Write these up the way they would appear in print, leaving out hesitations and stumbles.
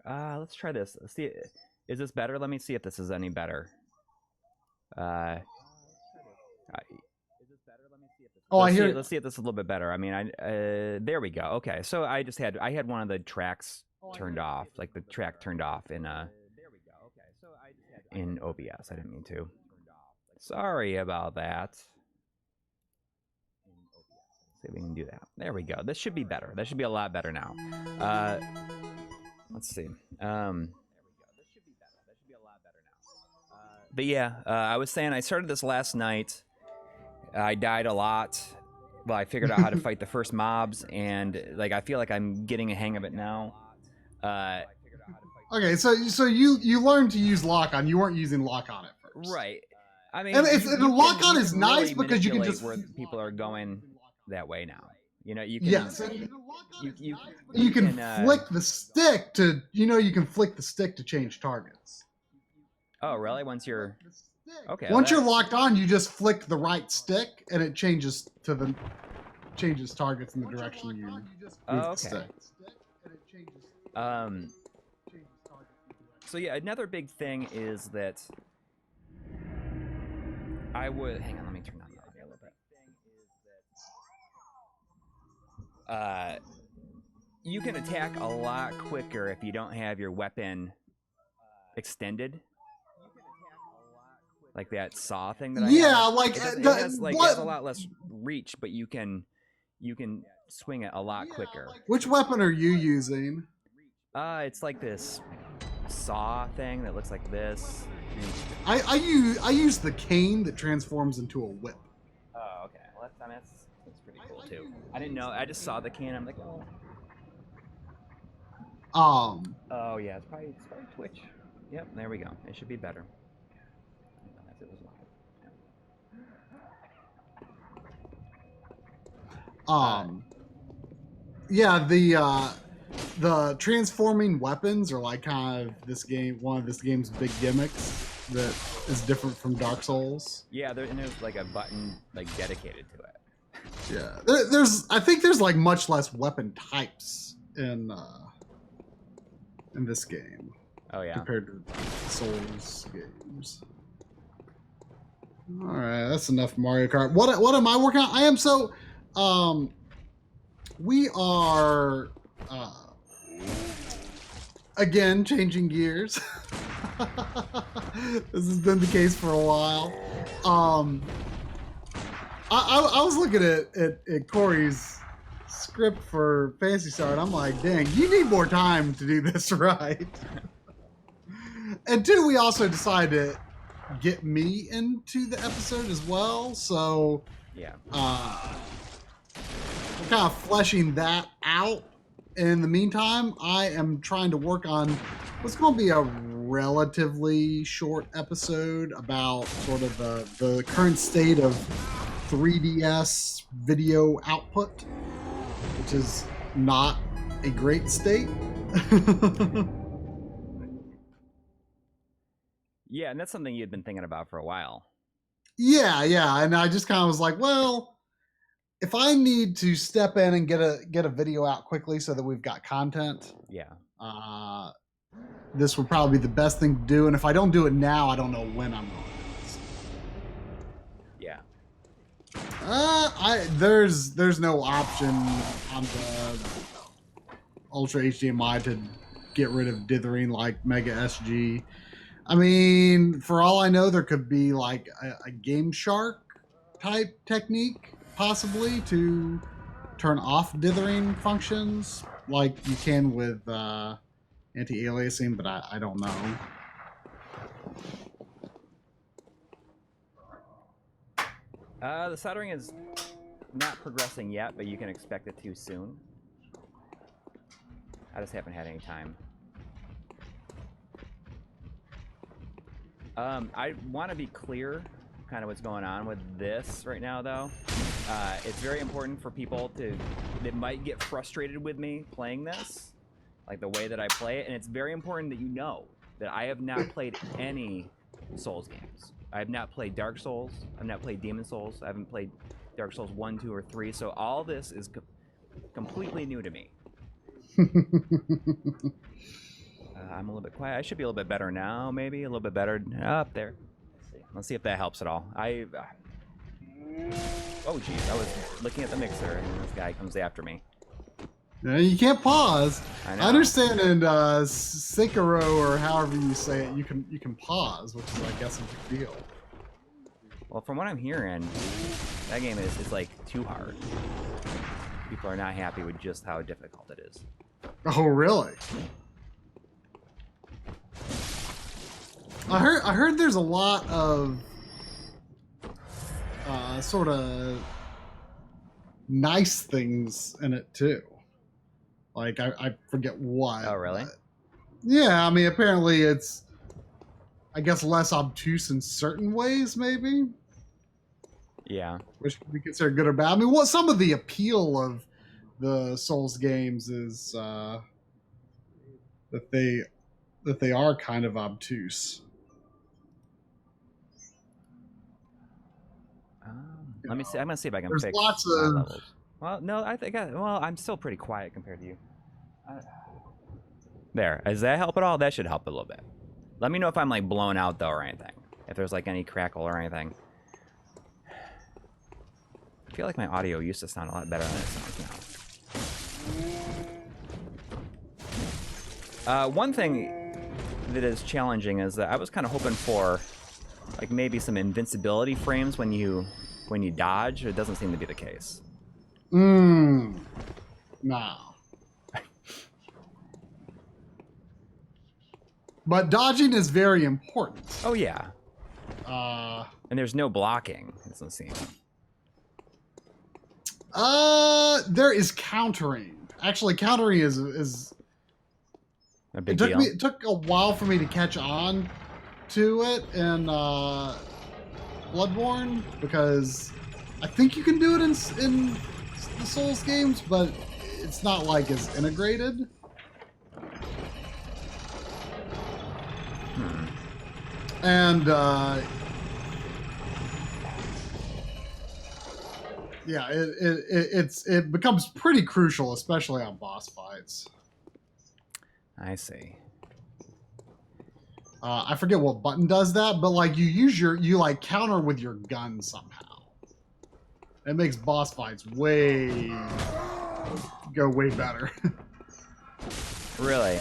Let's try this. Let's see. Is this better? Let me see if this is any better. Is this better? Let me see if this. Oh, I hear. Let's see if this is a little bit better. I mean, there we go. Okay, so I had one of the tracks turned off, like the track turned off in in OBS. I didn't mean to. Sorry about that. See if we can do that. There we go. This should be better. That should be a lot better now. Let's see. But yeah, I was saying I started this last night. I died a lot. Well, I figured out how to fight the first mobs, and like I feel like I'm getting a hang of it now. Okay, so you learned to use lock on. You weren't using lock on at first, right? I mean, and the lock on is nice really because you can just where people are going that way now. You know, you can. Yes, you can flick the stick to flick the stick to change targets. Oh, really? Once you're okay. Once you're locked on, you just flick the right stick, and it changes targets in the direction you move the stick. So yeah, another big thing is that I would hang on. Let me turn on the audio a little bit. You can attack a lot quicker if you don't have your weapon extended. Like that saw thing that I have. Like it has a lot less reach, but you can swing it a lot quicker. Which weapon are you using? It's like this saw thing that looks like this. I use the cane that transforms into a whip. Oh, okay. Well, that's pretty cool too. I didn't know. I just saw the cane. I'm like, oh. Oh yeah, it's probably Twitch. Yep, there we go. It should be better. Yeah, the transforming weapons are like kind of one of this game's big gimmicks that is different from Dark Souls. Yeah, there's like a button like dedicated to it. Yeah, I think there's like much less weapon types in this game. Oh yeah. Compared to Souls games. All right, that's enough Mario Kart. What am I working on? I am so we are again changing gears. This has been the case for a while. I was looking at Coury's script for Phantasy Star, and I'm like, dang, you need more time to do this right. And two, we also decided to get me into the episode as well, so yeah, we're kind of fleshing that out. In the meantime, I am trying to work on what's going to be a relatively short episode about sort of the current state of 3DS video output, which is not a great state. Yeah, and that's something you'd been thinking about for a while. Yeah, and I just kind of was like, well, if I need to step in and get a video out quickly so that we've got content, yeah, this would probably be the best thing to do. And if I don't do it now, I don't know when I'm going to do it. Yeah. There's no option on the Ultra HDMI to get rid of dithering like Mega SG. I mean, for all I know, there could be like a Game Shark type technique, possibly, to turn off dithering functions like you can with anti-aliasing, but I don't know. The soldering is not progressing yet, but you can expect it to soon. I just haven't had any time. I want to be clear kind of what's going on with this right now, though. It's very important for people that might get frustrated with me playing this, like the way that I play it, and it's very important that you know that I have not played any Souls games. I have not played Dark Souls. I've not played Demon Souls. I haven't played Dark Souls 1, 2, or 3, so all this is completely new to me. I'm a little bit quiet. I should be a little bit better now, maybe a little bit better up there. Let's see if that helps at all. Oh geez, I was looking at the mixer and this guy comes after me. Yeah, you can't pause. I I know. understand in Sekiro or however you say it, you can pause, which is I guess a big deal. Well, from what I'm hearing, that game is like too hard. People are not happy with just how difficult it is. Oh really? I heard there's a lot of sort of nice things in it too. Like I forget what. Oh really? Yeah, I mean apparently it's, I guess, less obtuse in certain ways, maybe. Yeah. Which could be considered good or bad. I mean, what some of the appeal of the Souls games is that they are kind of obtuse. Let me see. I'm gonna see if I can There's fix lots my of levels. Well, no, I think well, I'm still pretty quiet compared to you. There. Does that help at all? That should help a little bit. Let me know if I'm like blown out though or anything. If there's like any crackle or anything. I feel like my audio used to sound a lot better than it sounds now. One thing that is challenging is that I was kind of hoping for like maybe some invincibility frames when you dodge. It doesn't seem to be the case. No. But dodging is very important. Oh yeah. And there's no blocking, it doesn't seem. There is countering. Actually, countering is A big deal. It took a while for me to catch on to it in Bloodborne, because I think you can do it in the Souls games, but it's not like as integrated. And yeah, it becomes pretty crucial, especially on boss fights. I see. I forget what button does that, but like you like counter with your gun somehow. It makes boss fights go way better. Really?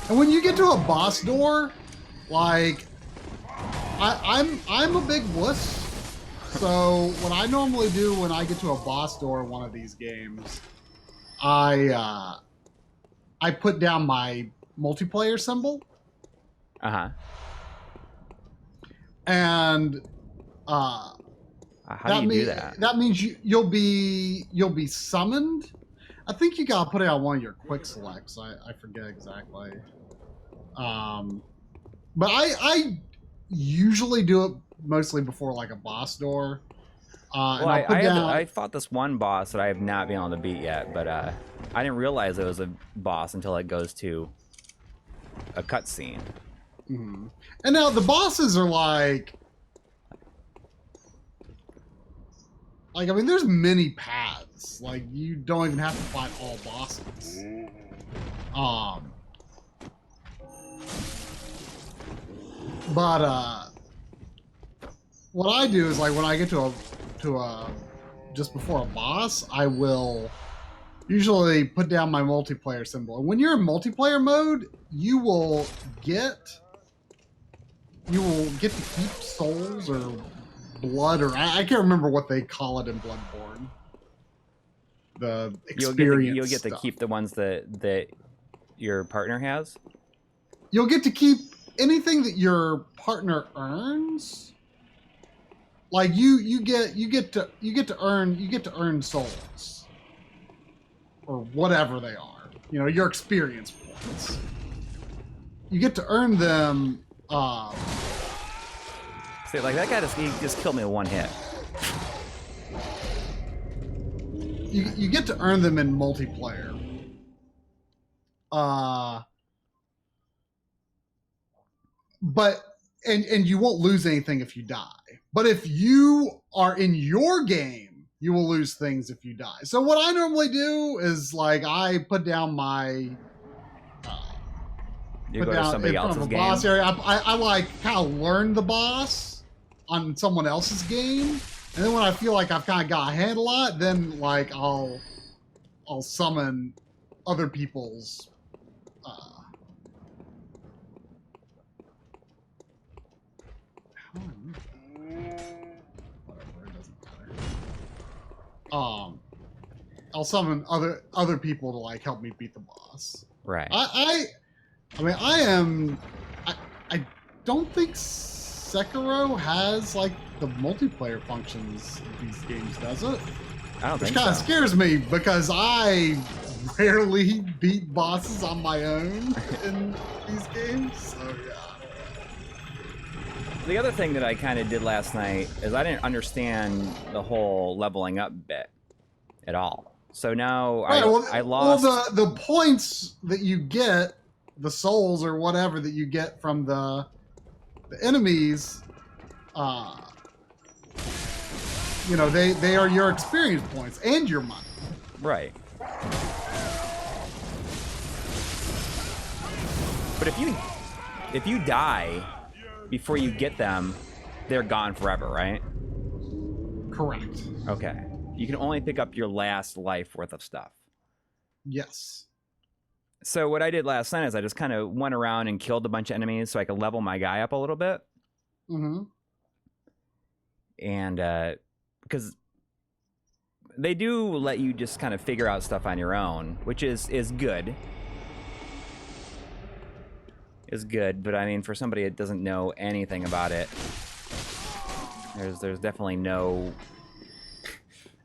And when you get to a boss door, like I'm a big wuss. So what I normally do when I get to a boss door in one of these games, I put down my multiplayer symbol. And how do you do that? That means you'll be summoned. I think you gotta put it on one of your quick selects. I forget exactly. But I usually do it mostly before like a boss door. Well, I fought this one boss that I have not been able to beat yet, but I didn't realize it was a boss until it goes to a cutscene. Mm-hmm. And now the bosses are like I mean, there's many paths. Like you don't even have to fight all bosses. But what I do is like when I get to a just before a boss, I will usually put down my multiplayer symbol. And when you're in multiplayer mode, you will get to keep souls or blood, or I can't remember what they call it in Bloodborne. The experience you'll get to stuff. keep the ones that your partner has. You'll get to keep anything that your partner earns. Like you get to earn souls or whatever they are. You know, your experience points. You get to earn them. See, like that guy just killed me with one hit. You get to earn them in multiplayer. But and you won't lose anything if you die. But if you are in your game, you will lose things if you die. So what I normally do is like I put down my You put go to down somebody in front else's of a game. boss area. I like kind of learn the boss on someone else's game, and then when I feel like I've kind of got a handle on it, then like I'll summon other people's. How do I move that? Whatever, it doesn't matter. I'll summon other people to like help me beat the boss. Right. I mean, I don't think Sekiro has like the multiplayer functions of these games, does it? I don't Which think kind of so. scares me because I rarely beat bosses on my own in these games. So yeah. The other thing that I kind of did last night is I didn't understand the whole leveling up bit at all. So now Right, I lost. Well, the points that you get, the souls or whatever that you get from the enemies, you know, they are your experience points and your money. Right. But if you die before you get them, they're gone forever, right? Correct. Okay. You can only pick up your last life worth of stuff. Yes. So what I did last night is I just kind of went around and killed a bunch of enemies so I could level my guy up a little bit. Mm-hmm. And because they do let you just kind of figure out stuff on your own, which is good. Is good, but I mean, for somebody that doesn't know anything about it, there's definitely no.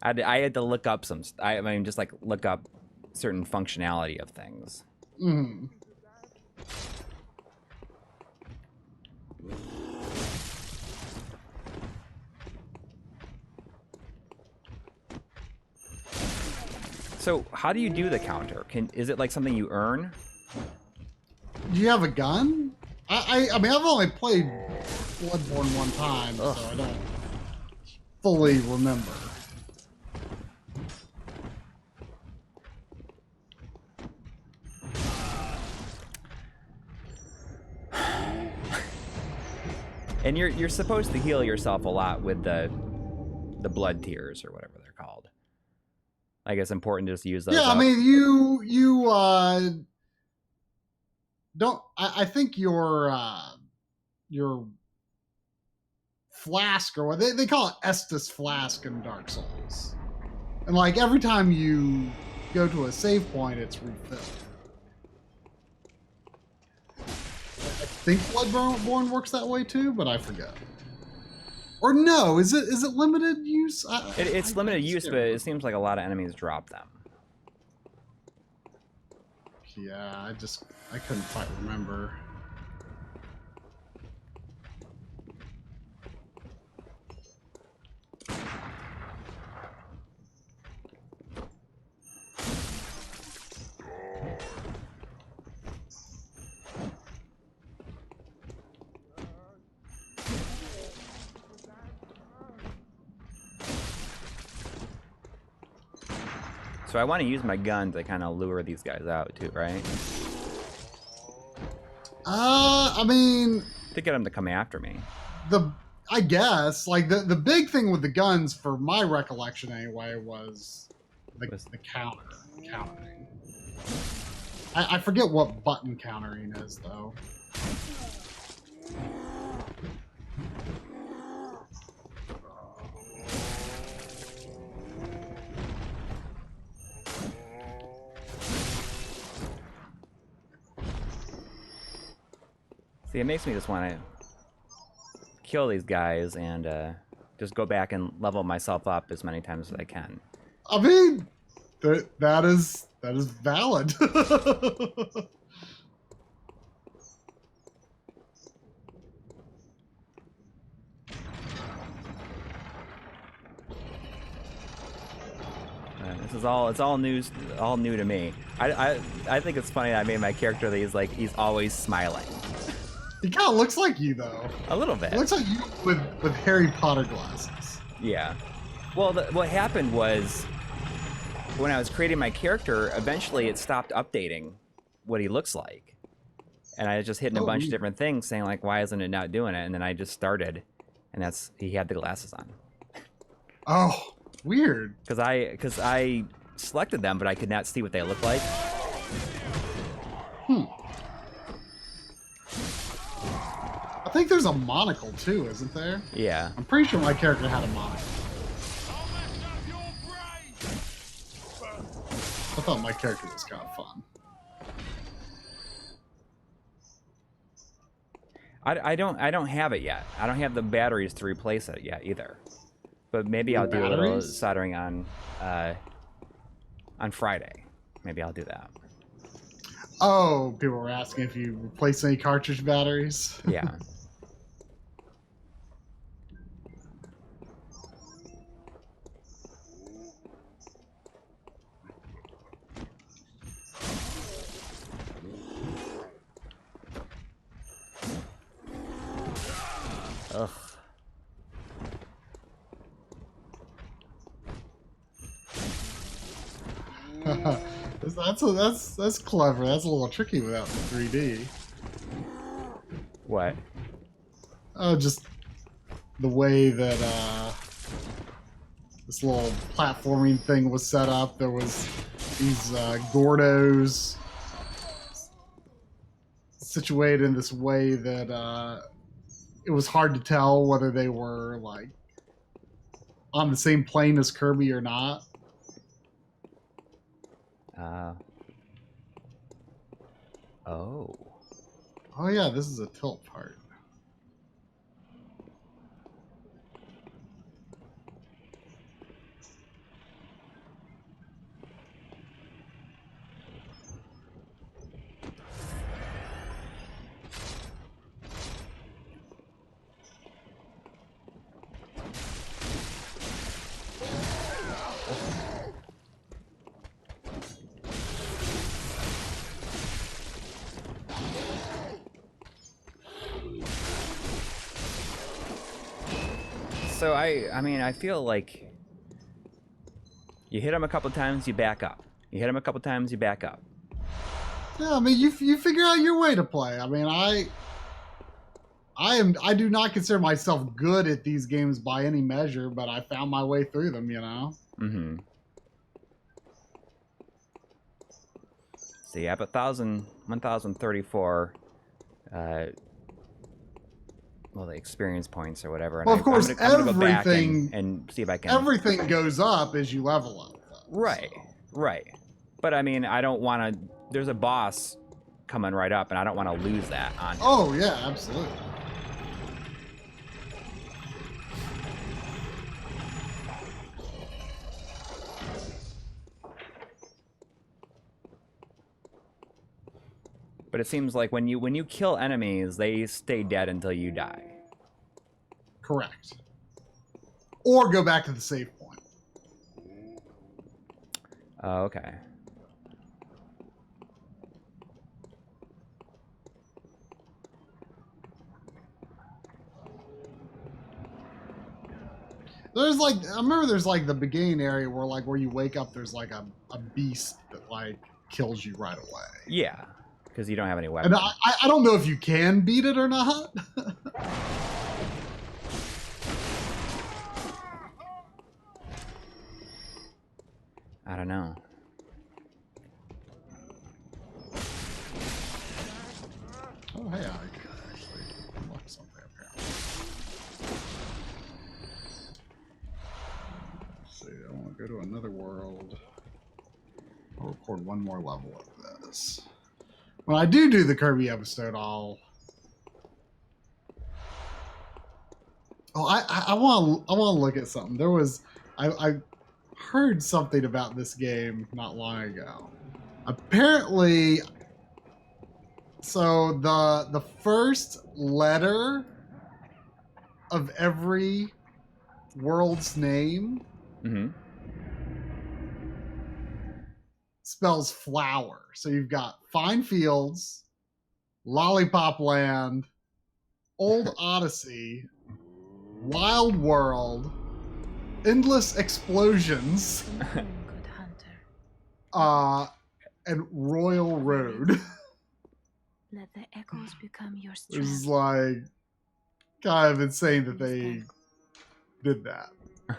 I had to look up some. I mean, just like look up certain functionality of things. Mm-hmm. So, how do you do the counter? Is it like something you earn? Do you have a gun? I mean, I've only played Bloodborne one time, so I don't fully remember. And you're supposed to heal yourself a lot with the blood tears or whatever they're called. I guess important just to use those. Yeah, up. I mean, you don't. I think your flask or what they call it Estus flask in Dark Souls, and like every time you go to a save point, it's refilled. I think Bloodborne works that way too, but I forget. Or no, is it limited use? It's limited use, but it seems like a lot of enemies drop them. Yeah, I couldn't quite remember. So I want to use my gun to kind of lure these guys out too, right? I mean, To get them to come after me. I guess like the big thing with the guns, for my recollection anyway, was the countering. I forget what button countering is though. See, it makes me just want to kill these guys and just go back and level myself up as many times as I can. I mean, that is valid. It's all new to me. I think it's funny that I made my character that he's always smiling. He kind of looks like you though. A little bit. It looks like you with Harry Potter glasses. Yeah. Well, what happened was when I was creating my character, eventually it stopped updating what he looks like. And I was just hitting a Oh, bunch of neat. different things, saying like, "Why isn't it not doing it?" And then I just started, and he had the glasses on. Oh, weird. Because I selected them, but I could not see what they looked like. I think there's a monocle too, isn't there? Yeah. I'm pretty sure my character had a monocle. I thought my character was kind of fun. I don't have it yet. I don't have the batteries to replace it yet either. But maybe I'll do a little Batteries? soldering on Friday. Maybe I'll do that. Oh, people were asking if you replace any cartridge batteries. Yeah. Ugh. That's clever. That's a little tricky without the 3D. What? Oh, just the way that this little platforming thing was set up. There was these Gordos situated in this way that it was hard to tell whether they were like on the same plane as Kirby or not. Oh. Oh yeah, this is a tilt part. So I mean, I feel like you hit them a couple times, you back up. You hit them a couple times, you back up. Yeah, I mean, you figure out your way to play. I mean, I do not consider myself good at these games by any measure, but I found my way through them, you know. Mm-hmm. So you have 1,034 well, the experience points or whatever. And Well, of course, I'm gonna go back everything and see if I can. Everything goes up as you level up. Though, right, so. right. But I mean, I don't want to. There's a boss coming right up, and I don't want to lose that on him. Oh yeah, absolutely. But it seems like when you kill enemies, they stay dead until you die. Correct. Or go back to the save point. Oh, okay. There's like, I remember there's like the beginning area where you wake up, there's like a beast that like kills you right away. Yeah, because you don't have any weapons. And I don't know if you can beat it or not. I don't know. Oh, hey, I can actually unlock something apparently. Let's see, I want to go to another world. I'll record one more level of this. When I do the Kirby episode, I'll... Oh, I want to look at something. There was... I heard something about this game not long ago. Apparently... So the first letter of every world's name spells flower. So you've got Fine Fields, Lollipop Land, Old Odyssey, Wild World, Endless Explosions, Good hunter. and Royal Road. Let the echoes become your This is strength. like kind of insane that they did that.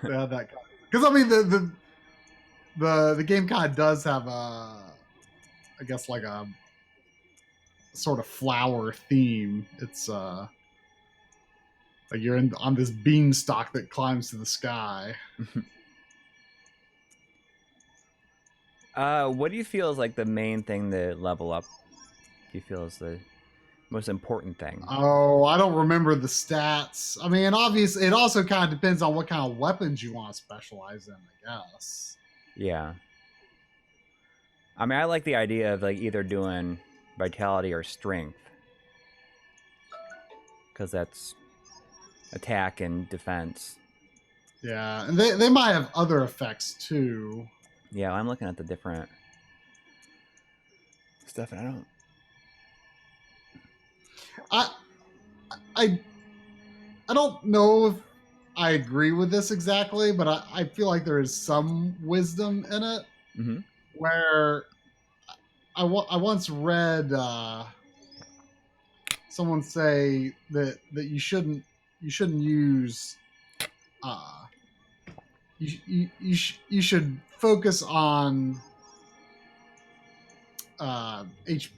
They had that because I mean the game kind of does have a, I guess like a sort of flower theme. It's like you're on this beanstalk that climbs to the sky. What do you feel is like the main thing to level up? Do you feel is the most important thing? Oh, I don't remember the stats. I mean, obviously, it also kind of depends on what kind of weapons you want to specialize in, I guess. Yeah. I mean, I like the idea of like either doing vitality or strength, because that's attack and defense. Yeah, and they might have other effects too. Yeah, I'm looking at the different stuff, and I don't know if I agree with this exactly, but I feel like there is some wisdom in it. Mm-hmm. Where I once read someone say that you shouldn't use you should focus on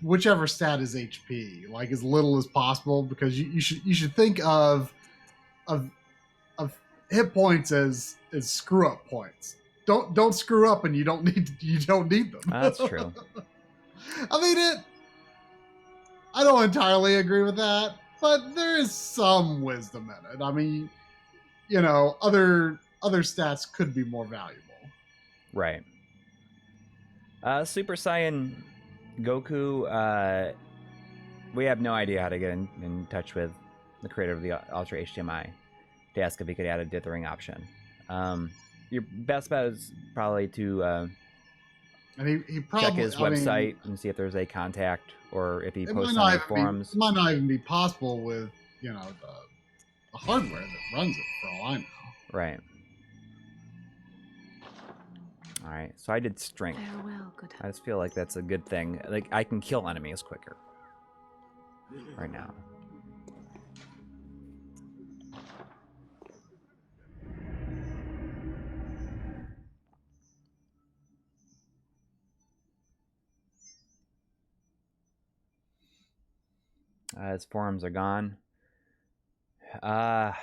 whichever stat is HP, like as little as possible, because you should think of hit points as screw up points. Don't screw up, and you don't need them. That's true. I mean I don't entirely agree with that, but there is some wisdom in it. I mean, you know, other stats could be more valuable. Right. Super Saiyan Goku, we have no idea how to get in touch with the creator of the Ultra HDMI to ask if he could add a dithering option. Your best bet is probably to And he probably check his website and see if there's a contact or if he posts on any forums. It might not even be possible with, you know, the hardware that runs it, for all I know. Right. All right, so I did strength. Farewell, good I just feel like that's a good thing. Like, I can kill enemies quicker right now. His forums are gone. I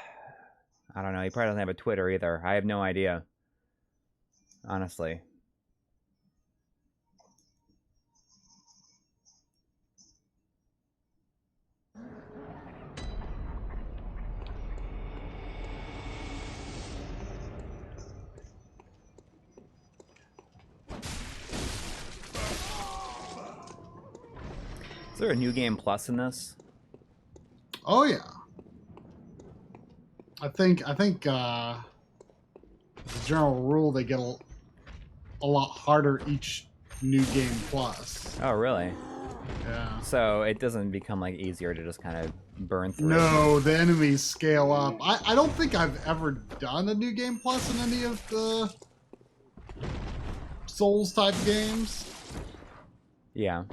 don't know. He probably doesn't have a Twitter either. I have no idea. Honestly. Is there a new game plus in this? Oh yeah. I think the general rule, they get a lot harder each new game plus. Oh, really? Yeah. So it doesn't become like easier to just kind of burn through. No, the enemies scale up. I don't think I've ever done a new game plus in any of the Souls type games. Yeah.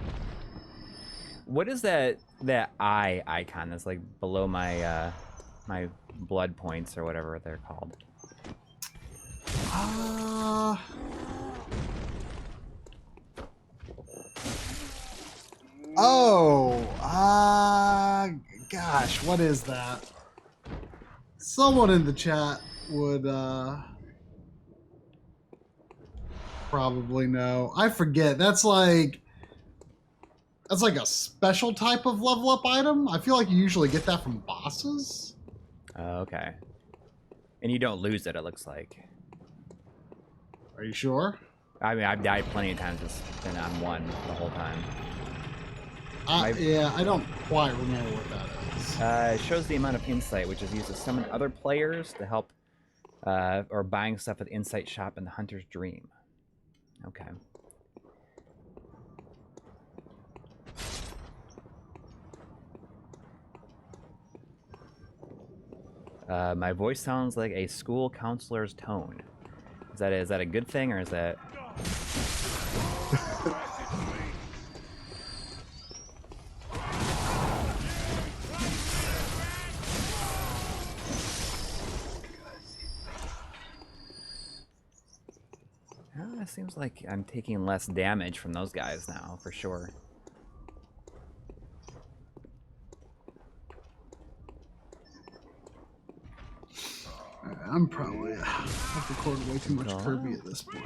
What is that eye icon that's like below my my blood points or whatever they're called? Gosh, what is that? Someone in the chat would probably know. I forget. That's like a special type of level up item. I feel like you usually get that from bosses. Okay. And you don't lose it looks like. Are you sure? I mean, I've died plenty of times, just been on one the whole time. Yeah, I don't quite remember what that is. It shows the amount of insight, which is used to summon other players to help, or buying stuff with Insight Shop in the Hunter's Dream. Okay. My voice sounds like a school counselor's tone. Is that a good thing, or is that... It seems like I'm taking less damage from those guys now, for sure. I'm probably I've recorded way too much Kirby at this point.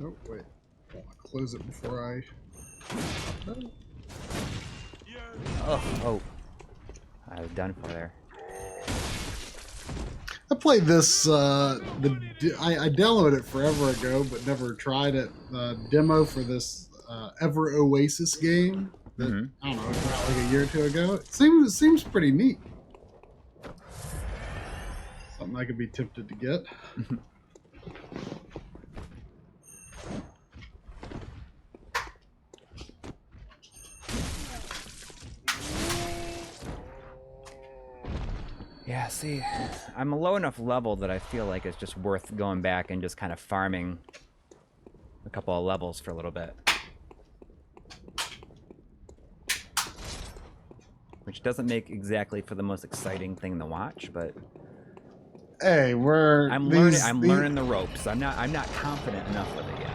Oh wait, I want to close it before I. Oh, I was done for there. I played this. I downloaded it forever ago, but never tried it. Demo for this Ever Oasis game. That, I don't know, about like a year or two ago. It seems pretty neat. Something I could be tempted to get. Yeah, see, I'm a low enough level that I feel like it's just worth going back and just kind of farming a couple of levels for a little bit. Which doesn't make exactly for the most exciting thing to watch, but hey, I'm learning the ropes. I'm not confident enough with it yet.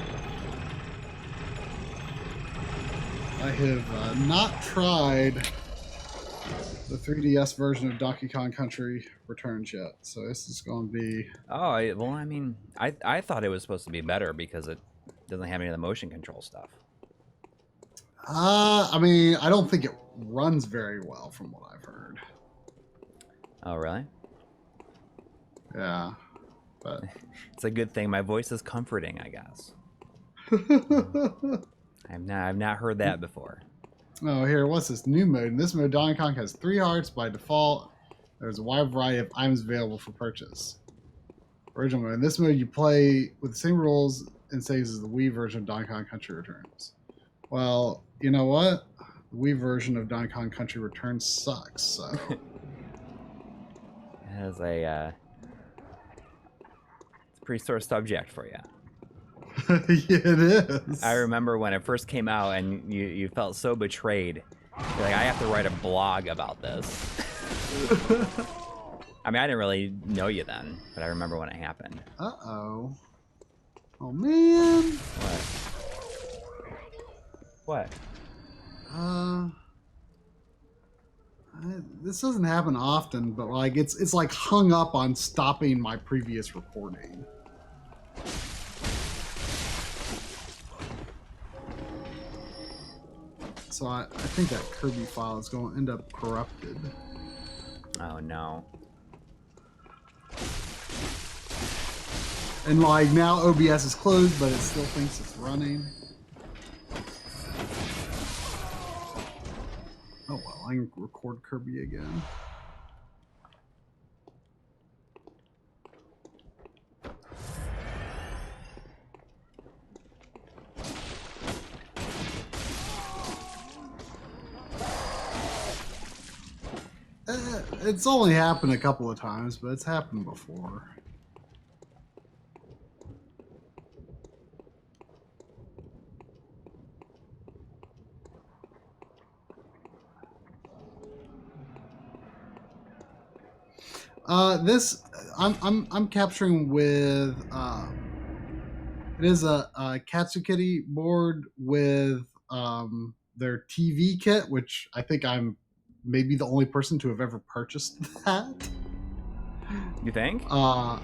I have not tried the 3DS version of Donkey Kong Country Returns yet, so this is going to be. Oh, well, I mean, I thought it was supposed to be better because it doesn't have any of the motion control stuff. I mean, I don't think it runs very well from what I've heard. Oh, really? Yeah, but it's a good thing. My voice is comforting, I guess. I've not heard that before. Oh, here, what's this new mode? In this mode, Donkey Kong has 3 hearts by default. There's a wide variety of items available for purchase. Original mode. In this mode, you play with the same rules and saves as the Wii version of Donkey Kong Country Returns. Well, you know what? The Wii version of Donkey Kong Country Returns sucks, so... It has a... it's a pretty sore subject for you. Yeah, it is. I remember when it first came out and you felt so betrayed. You're like, I have to write a blog about this. I mean, I didn't really know you then, but I remember when it happened. Uh-oh. Oh, man. What? This doesn't happen often, but like it's like hung up on stopping my previous recording. So I think that Kirby file is going to end up corrupted. Oh no. And like now OBS is closed, but it still thinks it's running. Oh well, I can record Kirby again. It's only happened a couple of times, but it's happened before. This I'm capturing with it is a Katsukity board with their TV kit, which I think I'm maybe the only person to have ever purchased that. You think? I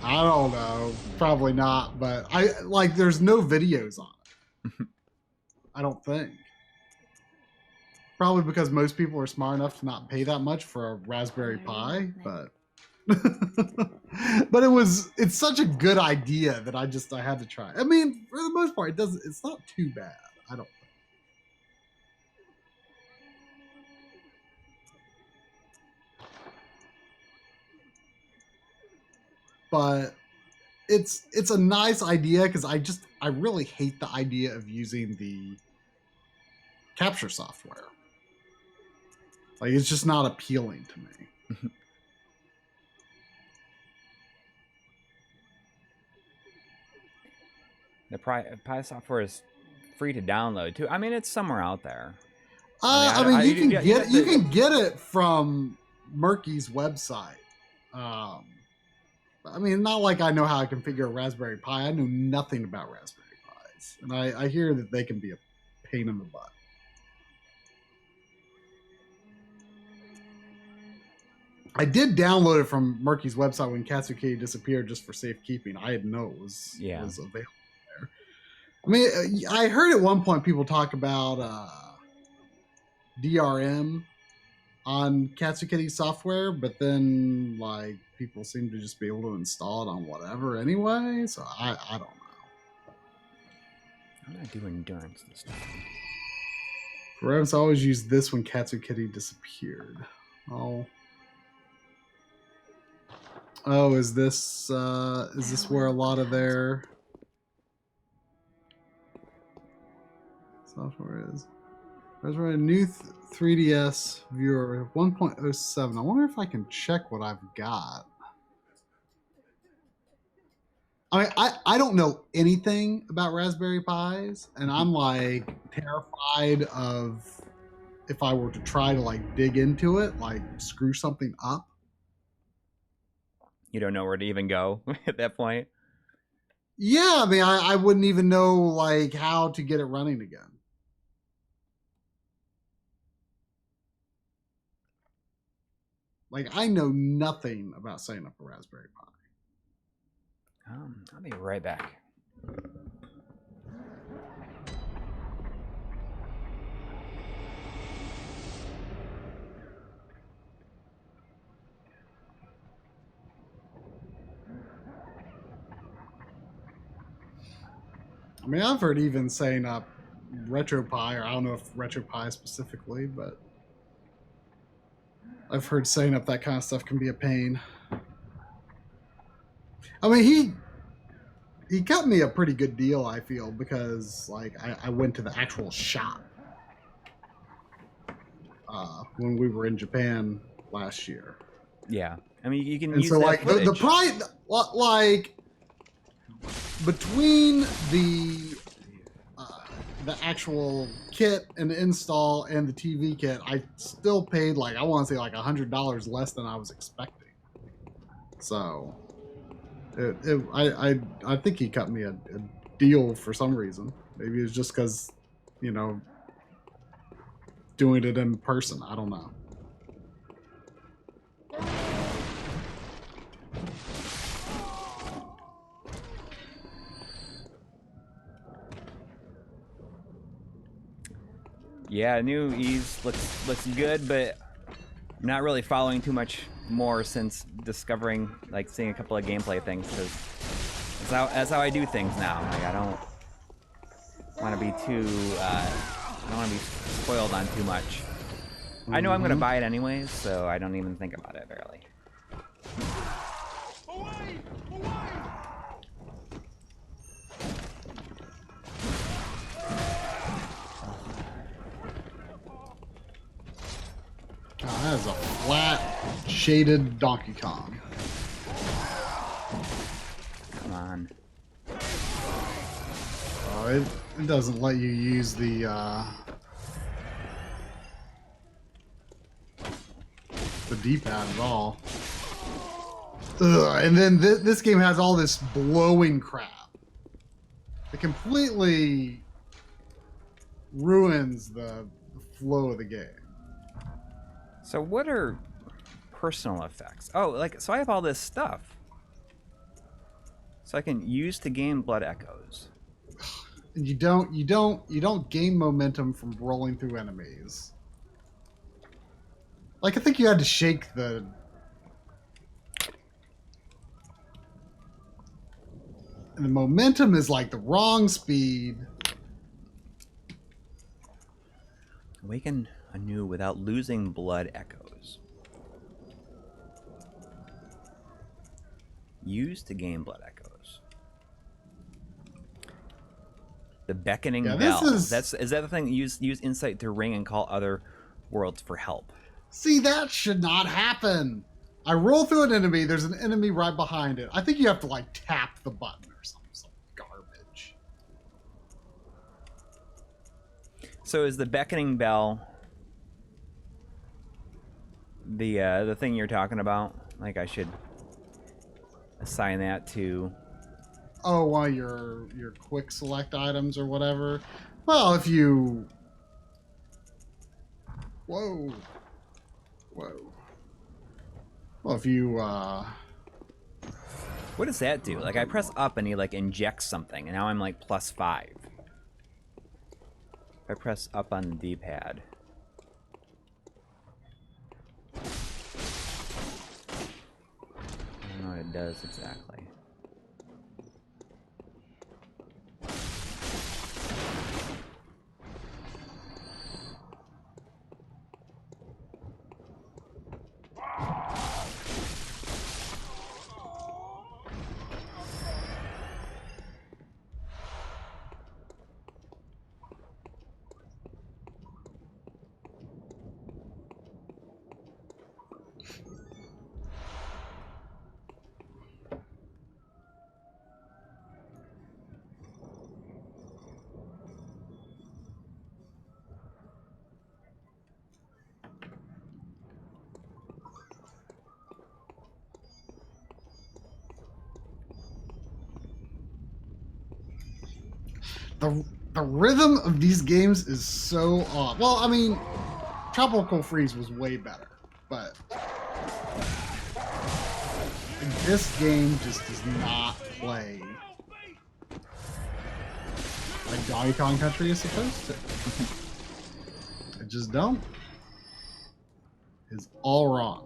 don't know, probably not, but I like there's no videos on it. I don't think. Probably because most people are smart enough to not pay that much for a Raspberry Pi, but but it's such a good idea that I had to try. I mean, for the most part, it's not too bad, I don't think. But it's a nice idea because I really hate the idea of using the capture software. Like, it's just not appealing to me. The Pi software is free to download too. I mean, it's somewhere out there. I mean, you can get it from Murky's website. I mean, not like I know how I configure a Raspberry Pi. I know nothing about Raspberry Pis, and I hear that they can be a pain in the butt. I did download it from Murky's website when Katsukity disappeared just for safekeeping. I didn't know it was available there. I mean, I heard at one point people talk about DRM on Katsukity software, but then like people seem to just be able to install it on whatever anyway. So I don't know. I'm gonna do endurance this time. Perhaps I always used this when Katsukity disappeared. Oh, is this where a lot of their software is? There's a new 3DS viewer 1.07. I wonder if I can check what I've got. I mean, I don't know anything about Raspberry Pis, and I'm like terrified of if I were to try to like dig into it, like screw something up. You don't know where to even go at that point. Yeah, I mean, I wouldn't even know like how to get it running again. Like, I know nothing about setting up a Raspberry Pi. I'll be right back. I mean, I've heard even setting up RetroPie, or I don't know if RetroPie specifically, but I've heard setting up that kind of stuff can be a pain. I mean, he got me a pretty good deal, I feel, because like I went to the actual shop when we were in Japan last year. Yeah, I mean, you can and use so that like footage. the price, like between the actual kit and the install and the TV kit, I still paid like I want to say like $100 less than I was expecting. So I think he cut me a deal for some reason. Maybe it's just because, you know, doing it in person. I don't know. Yeah, new Ease looks good, but I'm not really following too much more since discovering, like, seeing a couple of gameplay things, because that's how I do things now. Like, I don't want to be too, I don't want to be spoiled on too much. I know I'm going to buy it anyways, so I don't even think about it, barely. Away! Away! God, that is a flat, shaded Donkey Kong. Come on. Oh, it doesn't let you use the D-pad at all. Ugh, and then this game has all this blowing crap. It completely ruins the flow of the game. So what are personal effects? Oh, like, so I have all this stuff. So I can use to gain blood echoes. And you don't gain momentum from rolling through enemies. Like, I think you had to shake the... And the momentum is like the wrong speed. Awaken anew without losing blood echoes. Use to gain blood echoes. The beckoning bell. Is that the thing? Use insight to ring and call other worlds for help. See, that should not happen. I roll through an enemy. There's an enemy right behind it. I think you have to like tap the button or something. Some garbage. So is the beckoning bell The thing you're talking about, like I should assign that to. Oh, one of your quick select items or whatever. Well, if you. Whoa. Well, if you. What does that do? Like I press up and he like injects something, and now I'm like +5. If I press up on the D-pad. I don't know what it does exactly. The rhythm of these games is so odd. Well, I mean, Tropical Freeze was way better, but this game just does not play like Donkey Kong Country is supposed to. It just don't. It's all wrong.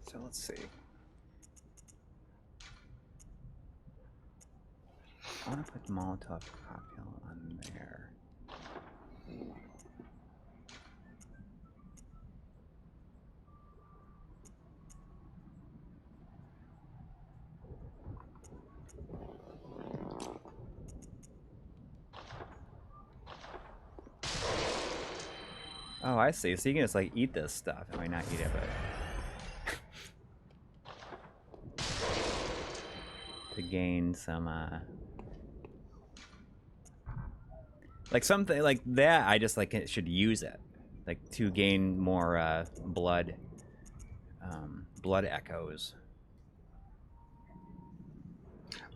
So let's see. I want to put Molotov cocktail on there. Oh, I see. So you can just like eat this stuff. I might not eat it, but to gain some like something like that. I just like should use it like to gain more blood echoes.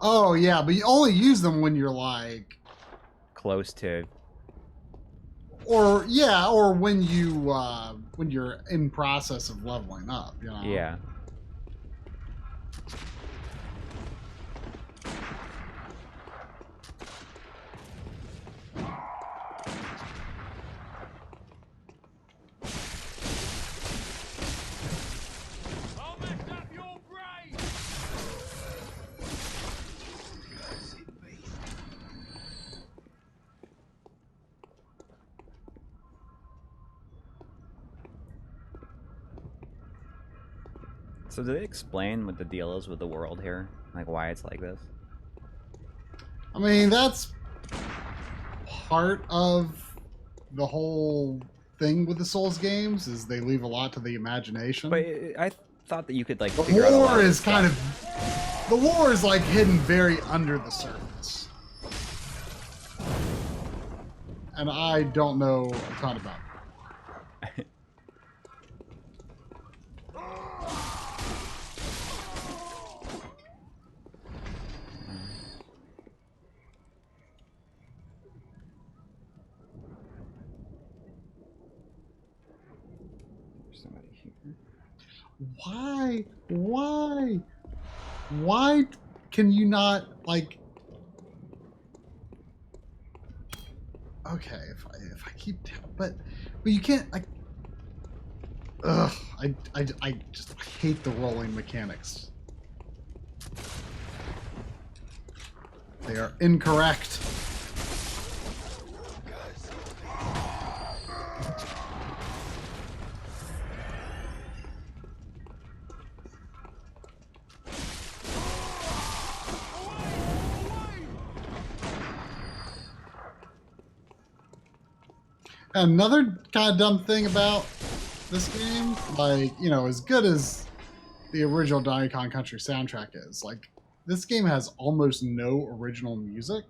Oh yeah, but you only use them when you're like Close to. or yeah, or when you're in process of leveling up, you know. Yeah. So did they explain what the deal is with the world here? Like why it's like this? I mean, that's part of the whole thing with the Souls games is they leave a lot to the imagination. But I thought that you could like the figure out a lot lore of is stuff. kind of the lore is like hidden very under the surface, and I don't know a ton about it. Somebody here. Why can you not like? Okay, if I keep, but you can't like. Ugh, I just hate the rolling mechanics. They are incorrect. Another kind of dumb thing about this game. Like, you know, as good as the original Donkey Kong Country soundtrack is, like, this game has almost no original music.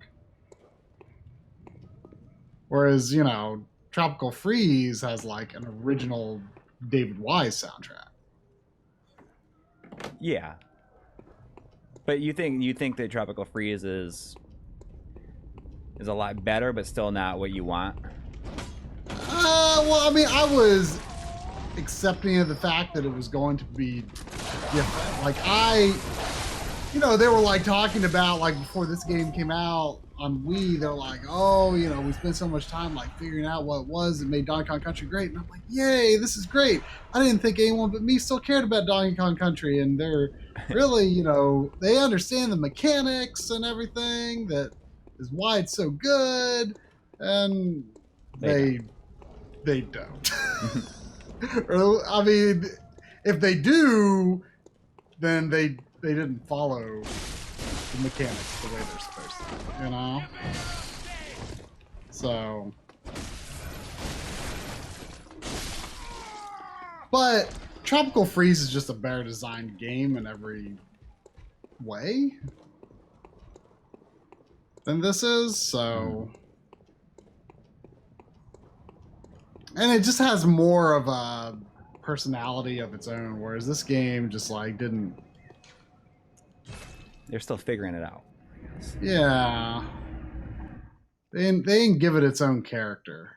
Whereas, you know, Tropical Freeze has like an original David Wise soundtrack. Yeah. But you think that Tropical Freeze is a lot better, but still not what you want? Well, I mean, I was accepting of the fact that it was going to be different. Like, you know, they were like talking about, like, before this game came out on Wii, they're like, oh, you know, we spent so much time like figuring out what it was that made Donkey Kong Country great. And I'm like, yay, this is great. I didn't think anyone but me still cared about Donkey Kong Country. And they're really, you know, they understand the mechanics and everything that is why it's so good. And they don't. Or, I mean, if they do, then they didn't follow the mechanics the way they're supposed to, you know? So, but Tropical Freeze is just a better designed game in every way than this is, so. And it just has more of a personality of its own, whereas this game just like didn't. They're still figuring it out, I guess. Yeah. They didn't give it its own character.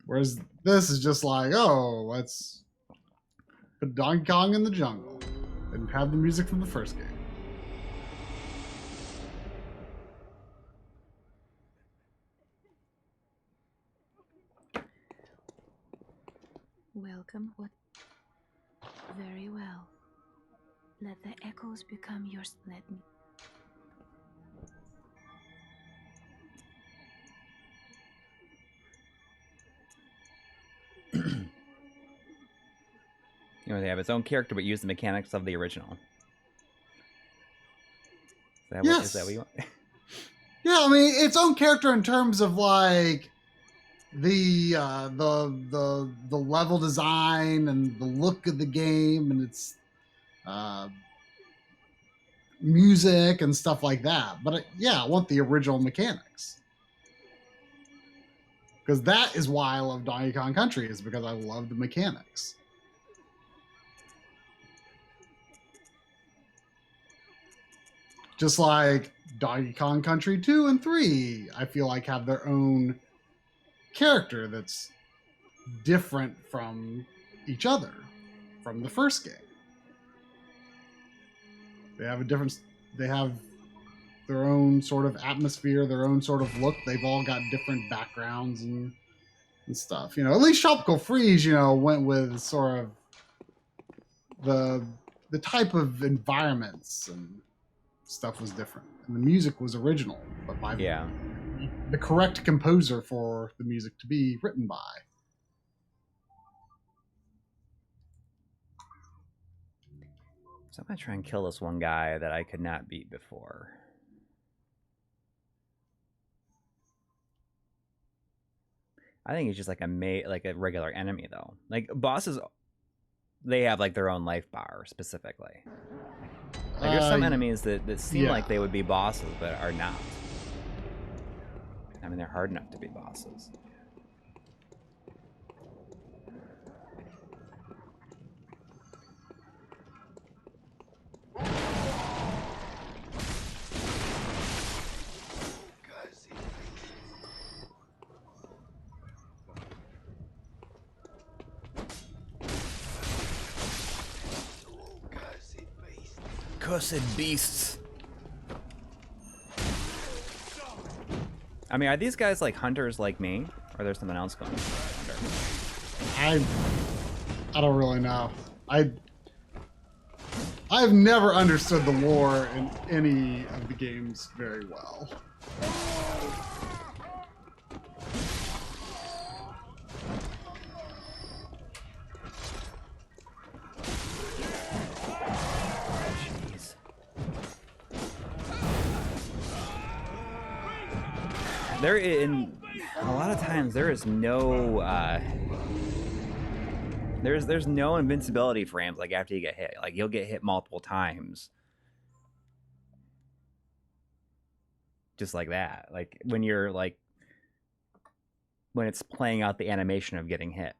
Whereas this is just like, oh, let's put Donkey Kong in the jungle and have the music from the first game. Welcome. What? Very well. Let the echoes become yours. Let me. You know, they have its own character, but use the mechanics of the original. Is that what you want? Yeah, I mean, its own character in terms of like the level design and the look of the game and its music and stuff like that. But yeah, I want the original mechanics. Because that is why I love Donkey Kong Country, is because I love the mechanics. Just like Donkey Kong Country 2 and 3, I feel like have their own character that's different from each other, from the first game. They have their own sort of atmosphere, their own sort of look. They've all got different backgrounds and stuff. You know, at least Tropical Freeze, you know, went with sort of the type of environments and stuff was different. And the music was original, but by the correct composer for the music to be written by. So I'm going to try and kill this one guy that I could not beat before. I think he's just like a regular enemy, though. Like, bosses, they have like their own life bar, specifically. Like, there's some enemies that seem like they would be bosses, but are not. I mean, they're hard enough to be bosses. Cursed beasts. I mean, are these guys like hunters like me, or there's something else going on? I don't really know. I've never understood the lore in any of the games very well. A lot of times there is no There's no invincibility frames like after you get hit. Like you'll get hit multiple times. Just like that. Like when you're like when it's playing out the animation of getting hit.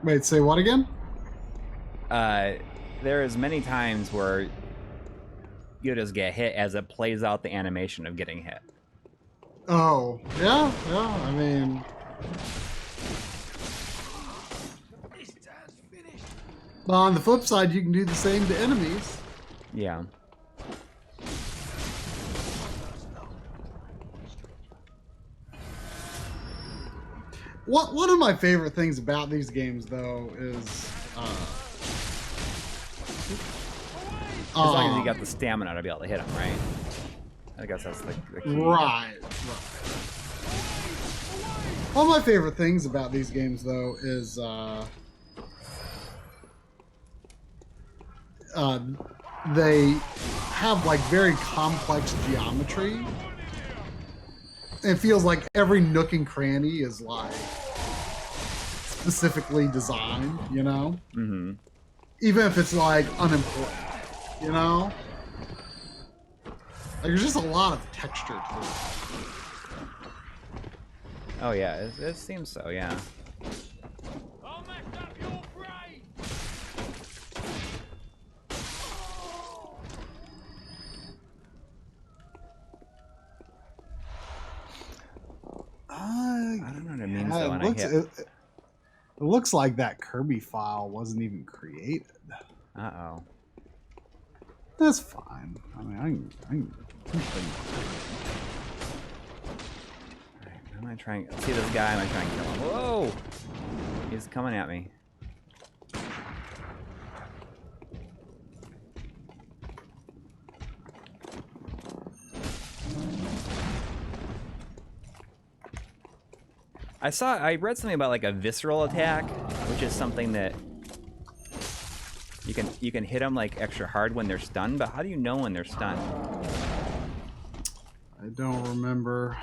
Wait, say what again? There is many times where you just get hit as it plays out the animation of getting hit. Oh, yeah, I mean... But on the flip side, you can do the same to enemies. Yeah. One of my favorite things about these games, though, is... as long as you got the stamina to be able to hit him, right? I guess that's the key. Right. One of my favorite things about these games, though, is they have like very complex geometry. It feels like every nook and cranny is like specifically designed, you know? Mm-hmm. Even if it's like unimportant, you know? Like there's just a lot of texture to it. Oh yeah, it seems so, yeah. I'll mess up your brain. I don't know what it means though when It looks like that Kirby file wasn't even created. Uh-oh. That's fine. I mean, I can Alright, I'm gonna try and see this guy, I'm gonna try and kill him. Whoa! He's coming at me. I read something about like a visceral attack, which is something that you can hit them like extra hard when they're stunned, but how do you know when they're stunned? I don't remember.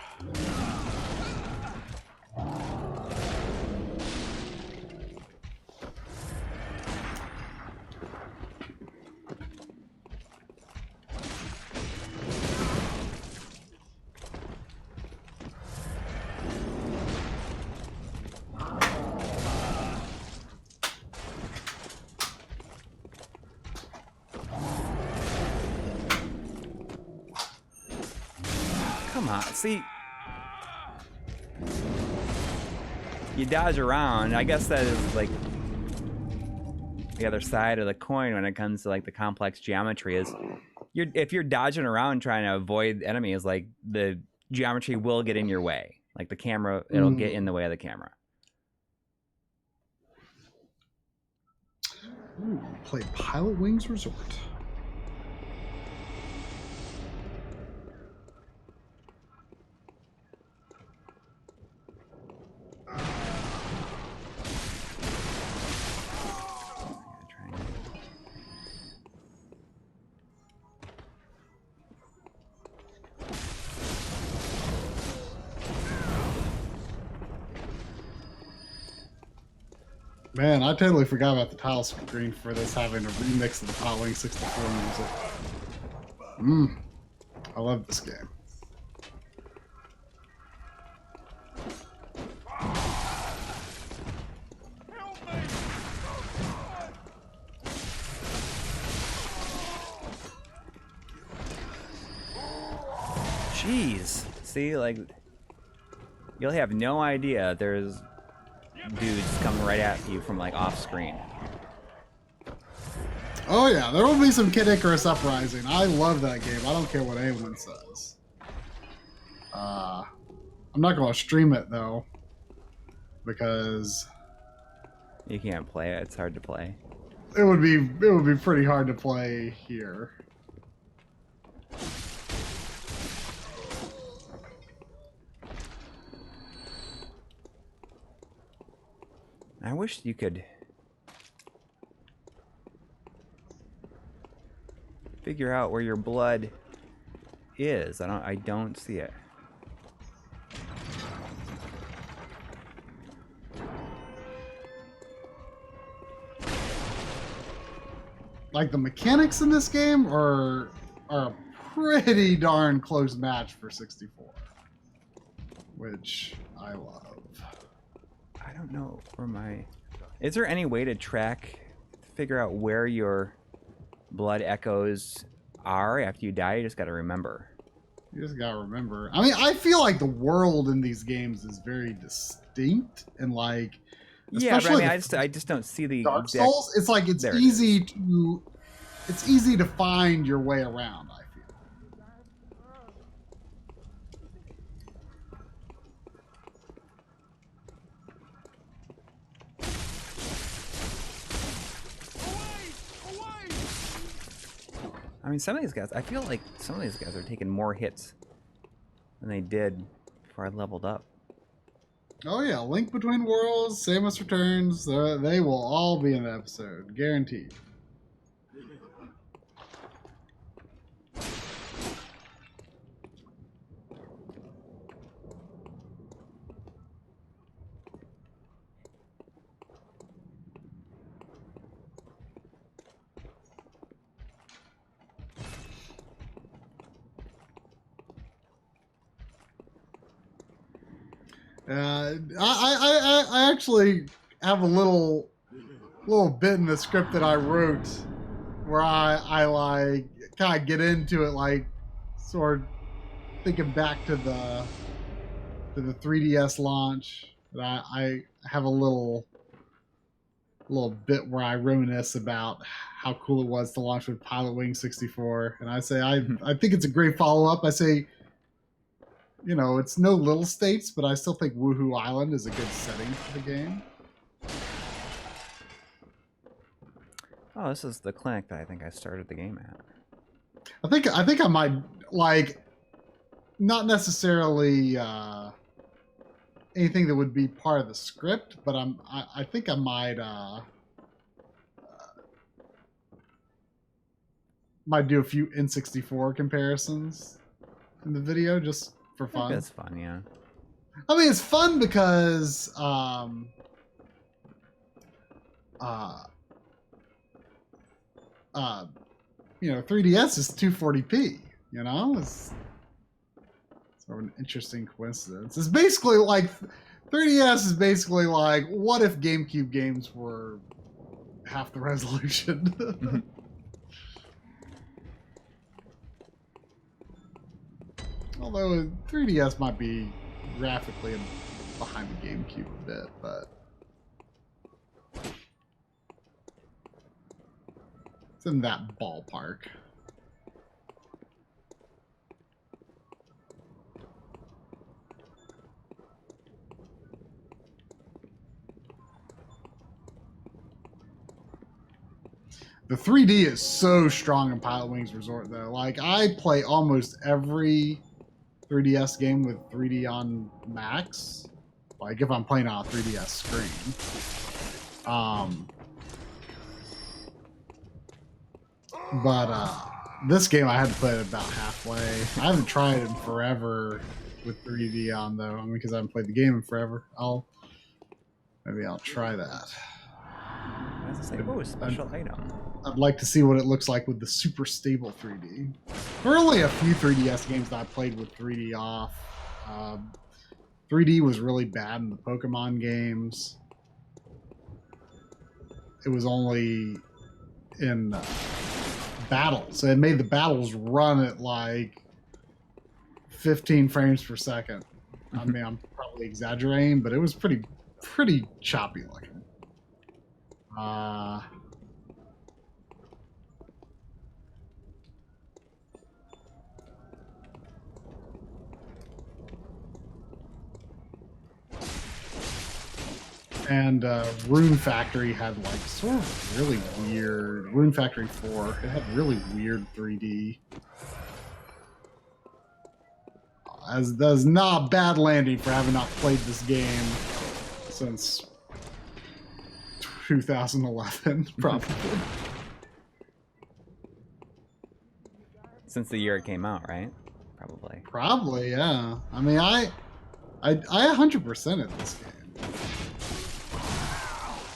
Come on, see? You dodge around. I guess that is like the other side of the coin when it comes to like the complex geometry is if you're dodging around trying to avoid enemies, like the geometry will get in your way. Like the camera, it'll get in the way of the camera. Ooh, play Pilot Wings Resort. Man, I totally forgot about the title screen for this having a remix of the Pilot Wings 64 music. I love this game. Jeez. See, like, you'll have no idea there's dudes coming right at you from, like, off screen. Oh yeah, there will be some Kid Icarus Uprising. I love that game. I don't care what anyone says. I'm not going to stream it, though, because You can't play it. It's hard to play. it would be pretty hard to play here. I wish you could figure out where your blood is. I don't see it. like the mechanics in this game are a pretty darn close match for 64, which I love. I don't know where my... Is there any way to figure out where your blood echoes are after you die? You just gotta remember. You just gotta remember. I mean, I feel like the world in these games is very distinct and like... Yeah, but I mean, I just don't see the Dark exact... Souls, it's like it's easy to find your way around, I feel. I mean, some of these guys, I feel like some of these guys are taking more hits than they did before I leveled up. Oh yeah, Link Between Worlds, Samus Returns, they will all be in the episode, guaranteed. I actually have a little bit in the script that I wrote where I like kind of get into it, like sort of thinking back to the 3DS launch. I have a little bit where I reminisce about how cool it was to launch with Pilot Wing 64, and I say I think it's a great follow up. I say, you know, it's no Little States, but I still think Woohoo Island is a good setting for the game. Oh, this is the clinic that I think I started the game at. I think I might, like, not necessarily anything that would be part of the script, but I think I might do a few N64 comparisons in the video just for fun. That's fun, yeah. I mean, it's fun because you know, 3DS is 240p, you know? It's sort of an interesting coincidence. It's basically like 3DS is basically like, what if GameCube games were half the resolution? Although 3DS might be graphically behind the GameCube a bit, but it's in that ballpark. The 3D is so strong in Pilot Wings Resort, though. Like, I play almost every 3DS game with 3D on max, like if I'm playing on a 3DS screen. But this game I had to play it about halfway. I haven't tried it in forever with 3D on, though. I mean, because I haven't played the game in forever. Maybe I'll try that. That's like, oh, special item. I'd like to see what it looks like with the super stable 3D. There are only a few 3DS games that I played with 3D off. 3D was really bad in the Pokemon games. It was only in battles. So it made the battles run at like 15 frames per second. I mean, I'm probably exaggerating, but it was pretty choppy looking. And Rune Factory had like sort of really weird, Rune Factory 4, it had really weird 3D. As that's not bad landing for having not played this game since 2011, probably. Since the year it came out, right? Probably. Probably, yeah. I mean, I 100%ed this game.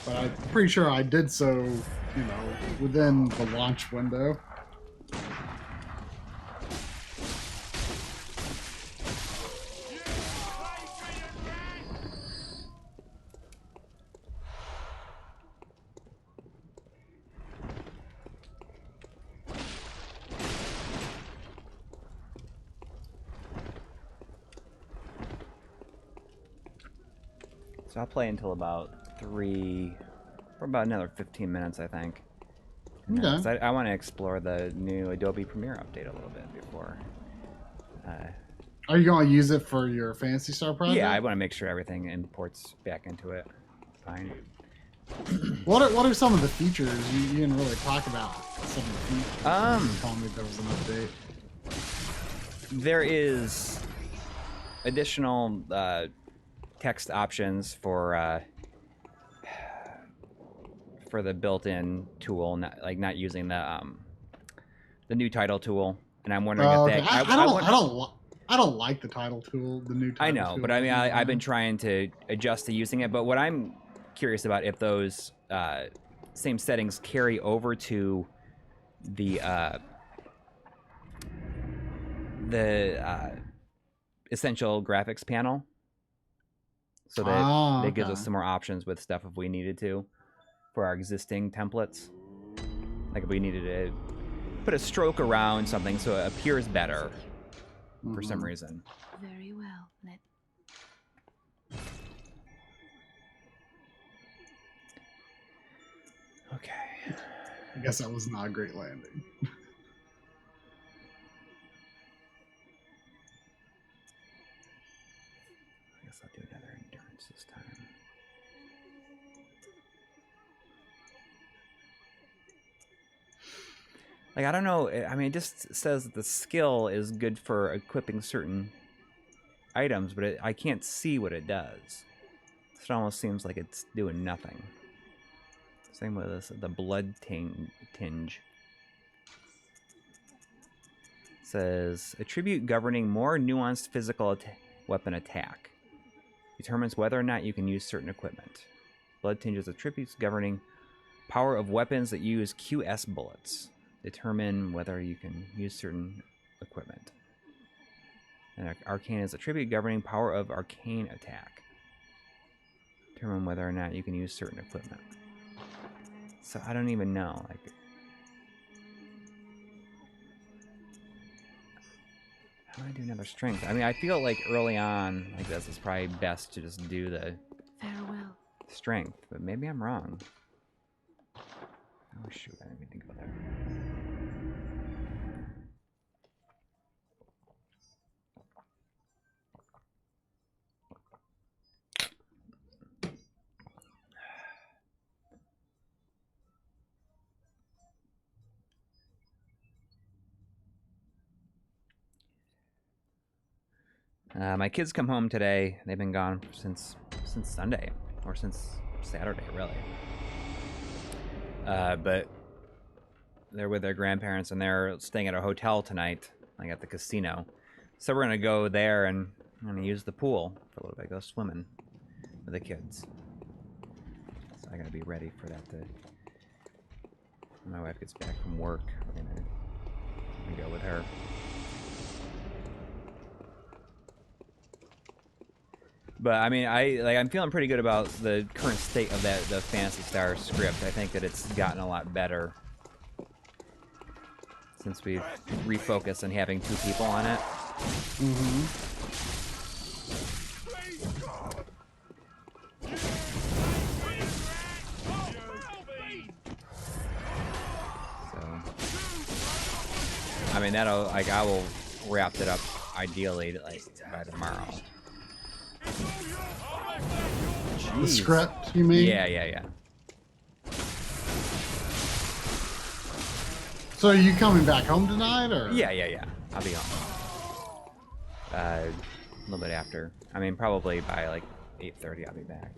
but I'm pretty sure I did so, you know, within the launch window. So I'll play until about 3, for about another 15 minutes, I think. Okay. 'Cause I want to explore the new Adobe Premiere update a little bit before. Are you going to use it for your Phantasy Star project? Yeah, I want to make sure everything imports back into it. Fine. What are some of the features? You didn't really talk about some of the features. You told me there was an update. There is additional text options for the built-in tool, not using the new title tool. And I'm wondering if okay. that I don't like the title tool, the new title I know, tool. but I mean, I've been trying to adjust to using it. But what I'm curious about, if those same settings carry over to the essential graphics panel, so that that gives us some more options with stuff if we needed to for our existing templates. Like if we needed to put a stroke around something so it appears better for some reason. Very well. Okay. I guess that was not a great landing. I guess I'll do another endurance this time. Like, I don't know. I mean, it just says that the skill is good for equipping certain items, but I can't see what it does. So it almost seems like it's doing nothing. Same with this, the blood tinge. It says, attribute governing more nuanced physical weapon attack. Determines whether or not you can use certain equipment. Blood tinges attributes governing power of weapons that use QS bullets. Determine whether you can use certain equipment. And arcane is attribute governing power of arcane attack. Determine whether or not you can use certain equipment. So I don't even know. Like, how do I do another strength? I mean, I feel like early on, like this, is probably best to just do the Farewell. strength, but maybe I'm wrong. Oh shoot, I didn't mean to go there. My kids come home today. They've been gone since Sunday, or since Saturday, really. But they're with their grandparents, and they're staying at a hotel tonight, like at the casino. So we're gonna go there, and I'm gonna use the pool for a little bit, go swimming with the kids. So I gotta be ready for that. When my wife gets back from work, we're gonna go with her. But I mean, I'm feeling pretty good about the current state of the Phantasy Star script. I think that it's gotten a lot better since we've refocused on having 2 people on it. So, I mean, I will wrap it up ideally like by tomorrow. The script, you mean? Yeah. So are you coming back home tonight, or? Yeah. I'll be home. A little bit after. I mean, probably by like 8:30 I'll be back.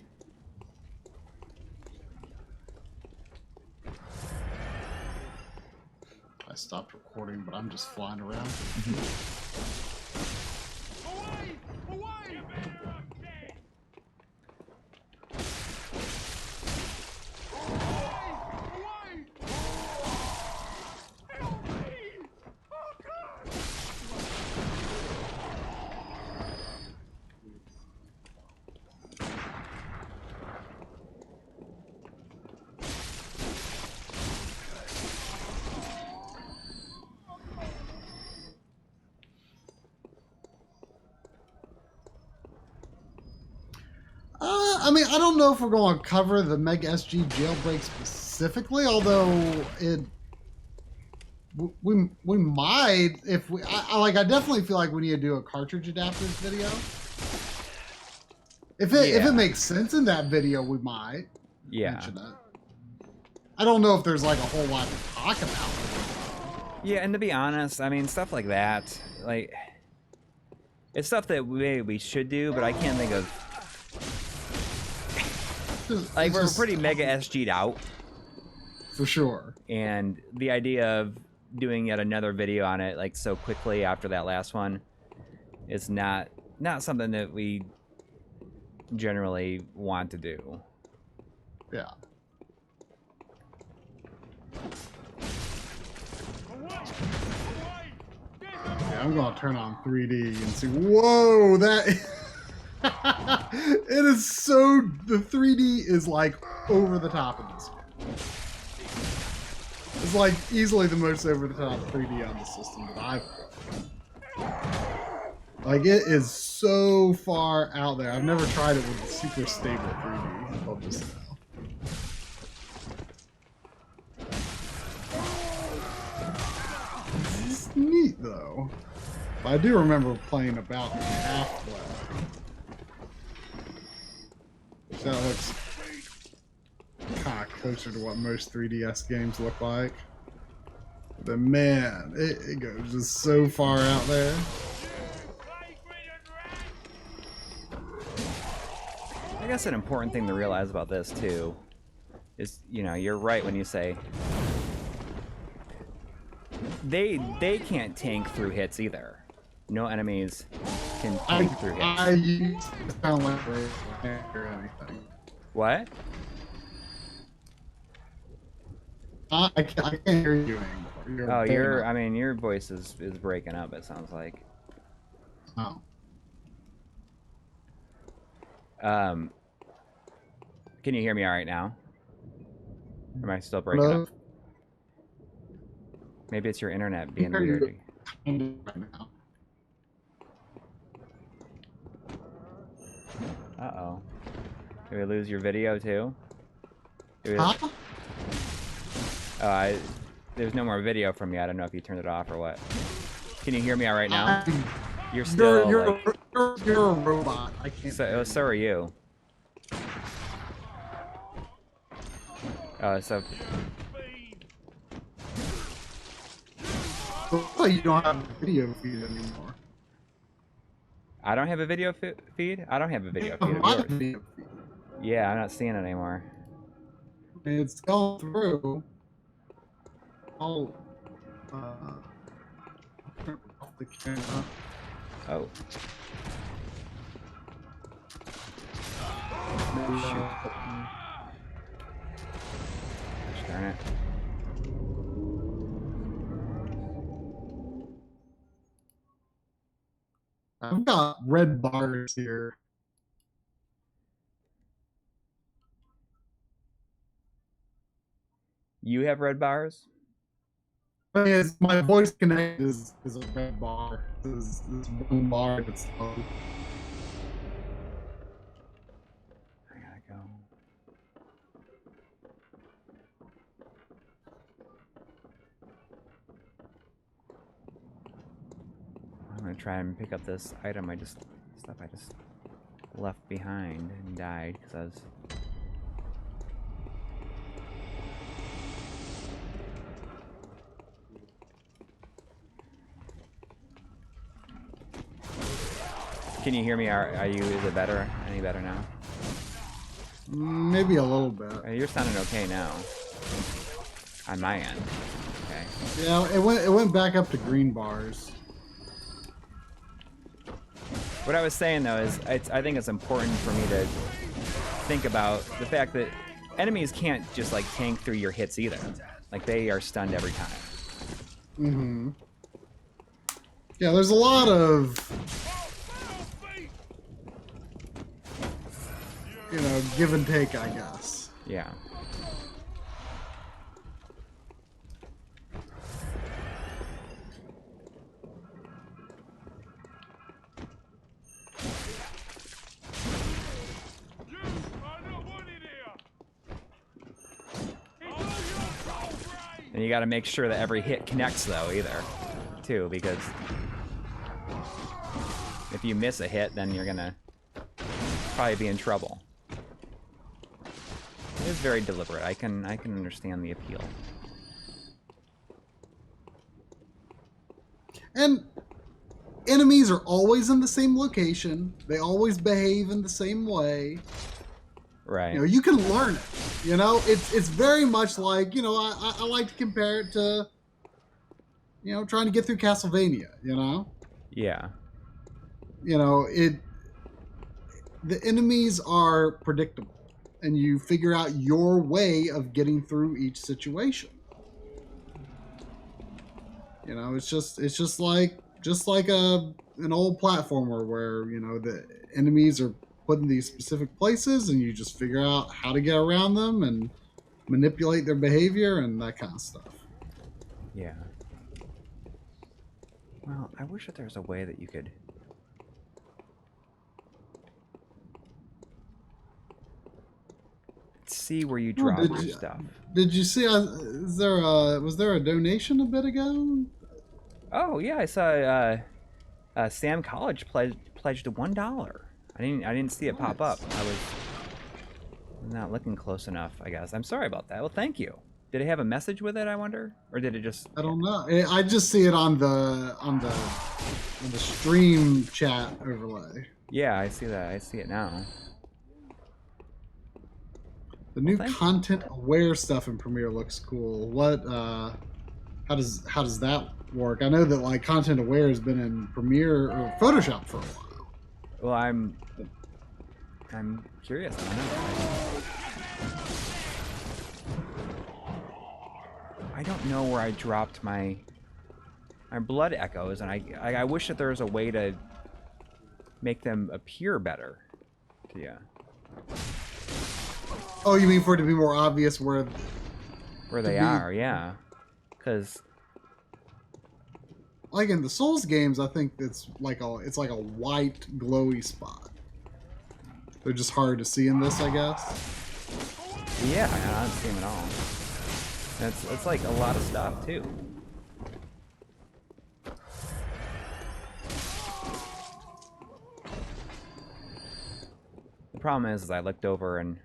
I stopped recording, but I'm just flying around. I mean, I don't know if we're going to cover the Mega SG jailbreak specifically, although we might if we I definitely feel like we need to do a cartridge adapters video. If it makes sense in that video, we might mention it. I don't know if there's like a whole lot to talk about. Yeah, and to be honest, I mean, stuff like that, like, it's stuff that we should do, but I can't think of. Like, we're pretty Mega SG'd out. For sure. And the idea of doing yet another video on it, like, so quickly after that last one is not something that we generally want to do. Yeah. Yeah, I'm gonna turn on 3D and see. Whoa, that it is so. The 3D is like over the top of this game. It's like easily the most over the top 3D on the system that I've played. Like it is so far out there. I've never tried it with super stable 3D. I'll just know. It's neat though. I do remember playing about halfway. So that looks kind of closer to what most 3DS games look like. But man, it goes just so far out there. I guess an important thing to realize about this too is, you know, you're right when you say they can't tank through hits either. No enemies can tank through hits. I used to sound like or anything. What? I can't hear you anymore. I mean, your voice is breaking up, it sounds like. Oh. Can you hear me all right now? Or am I still breaking up? Maybe it's your internet being weird. Uh-oh. Did we lose your video too? Huh? Oh, there's no more video from you. I don't know if you turned it off or what. Can you hear me all right now? You're still you're a robot. I can't. So are you. So. Oh, you don't have a video feed anymore. I don't have a video feed? I don't have a video feed of yours. Yeah, I'm not seeing it anymore. It's gone through. Oh. Turn off the camera. Oh. Gosh darn it. I've got red bars here. You have red bars? My voice connect is a red bar. This one bar that's low. I gotta go. I'm gonna try and pick up this item I just left behind and died because I was. Can you hear me? Are you? Is it better? Any better now? Maybe a little bit. You're sounding okay now. On my end. Okay. Yeah, it went back up to green bars. What I was saying though is, I think it's important for me to think about the fact that enemies can't just like tank through your hits either. Like they are stunned every time. Mm-hmm. Yeah, there's a lot of, you know, give and take, I guess. Yeah. And you got to make sure that every hit connects, though, either, too, because if you miss a hit, then you're gonna probably be in trouble. It is very deliberate. I can understand the appeal. And enemies are always in the same location. They always behave in the same way. Right. You know, you can learn it. You know, it's very much like, you know, I like to compare it to, you know, trying to get through Castlevania, you know? Yeah. You know, the enemies are predictable, and you figure out your way of getting through each situation. You know, it's just like an old platformer where, you know, the enemies are put in these specific places, and you just figure out how to get around them and manipulate their behavior and that kind of stuff. Yeah. Well, I wish that there was a way that you could see where you drop your stuff. Did you see? Was there a donation a bit ago? Oh yeah, I saw Sam College pledged $1. I didn't see it pop up. I was not looking close enough, I guess. I'm sorry about that. Well, thank you. Did it have a message with it, I wonder? Or did it just... I don't know. I just see it on the stream chat overlay. Yeah, I see that. I see it now. The new content aware stuff in Premiere looks cool. What how does that work? I know that like content aware has been in Premiere or Photoshop for a while. Well, I'm curious. I don't know. I don't know where I dropped my blood echoes, and I wish that there was a way to make them appear better to you. Oh, you mean for it to be more obvious where they are? Yeah, because like in the Souls games, I think it's like a white glowy spot. They're just hard to see in this, I guess. Yeah, I don't see them at all. It's like a lot of stuff too. The problem is I looked over and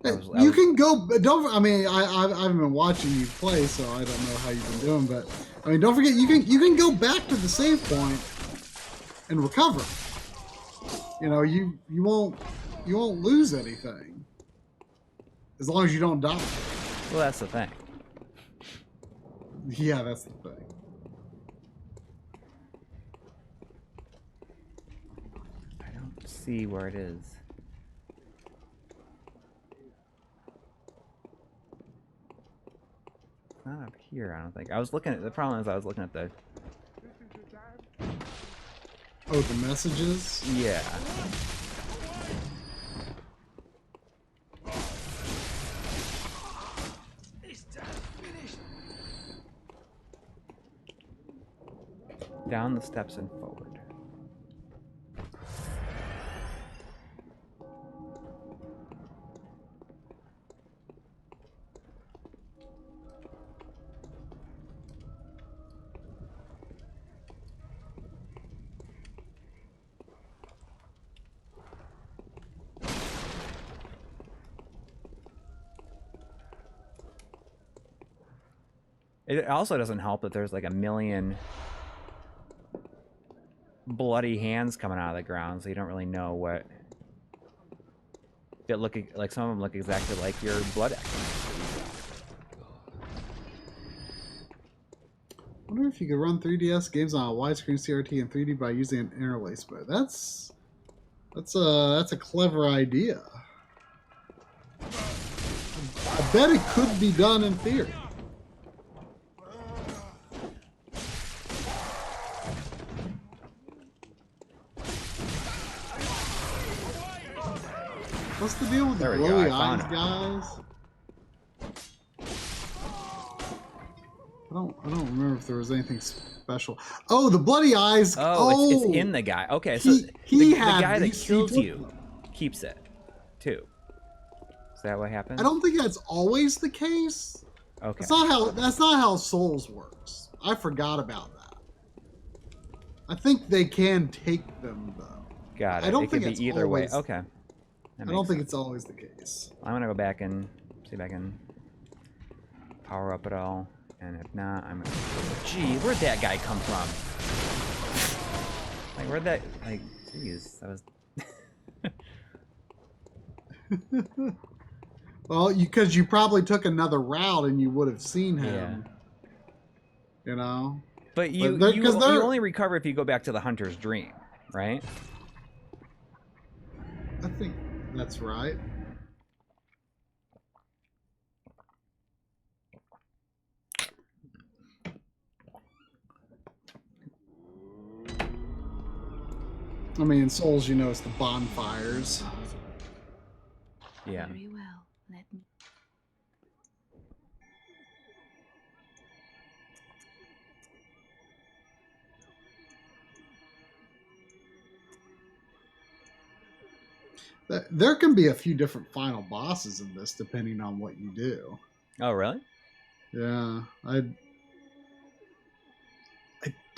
you can go. Don't. I mean, I haven't been watching you play, so I don't know how you've been doing. But I mean, don't forget you can go back to the save point and recover. You know, you won't lose anything as long as you don't die. Well, that's the thing. Yeah, that's the thing. I don't see where it is. It's not up here, I don't think. I was looking at the problem is I was looking at the the messages? Yeah. Down the steps and forward. It also doesn't help that there's like a million bloody hands coming out of the ground, so you don't really know what. That look like some of them look exactly like your blood echo. I wonder if you could run 3DS games on a widescreen CRT in 3D by using an interlace mode. That's a clever idea. I bet it could be done in theory. What's the deal with the glowy eyes, guys? I don't remember if there was anything special. Oh, the bloody eyes. Oh, it's in the guy. Okay, so the guy that kills you keeps it too. Is that what happens? I don't think that's always the case. Okay. That's not how Souls works. I forgot about that. I think they can take them though. Got it. I don't it think could it's be either always, way. Okay. I don't think it's always the case. I'm gonna go back and see if I can power up at all, and if not, I'm gonna. Gee, where'd that guy come from? Like, where'd that? Like, jeez, that was. Well, because you probably took another route and you would have seen him. Yeah. You know. But you only recover if you go back to the hunter's dream, right? I think that's right. I mean, in Souls, you know, it's the bonfires. Yeah. Very well. Let me. There can be a few different final bosses in this, depending on what you do. Oh, really? Yeah, I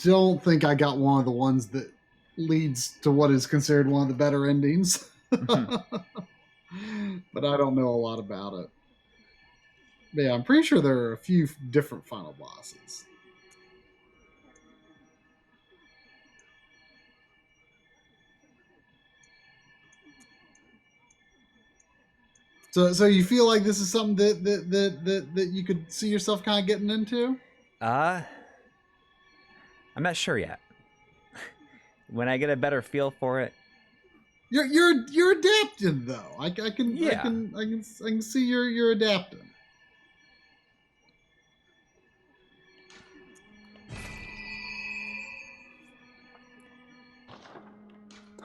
don't think I got one of the ones that leads to what is considered one of the better endings. But I don't know a lot about it. But yeah, I'm pretty sure there are a few different final bosses. So you feel like this is something that you could see yourself kind of getting into? I'm not sure yet. When I get a better feel for it. You're adapting though. I can Yeah. I can see you're adapting.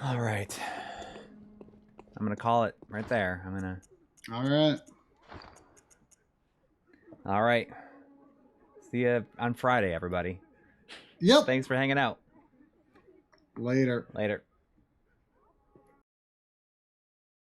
All right. I'm gonna call it right there. I'm gonna. All right. All right. See you on Friday, everybody. Yep. Thanks for hanging out. Later. Later.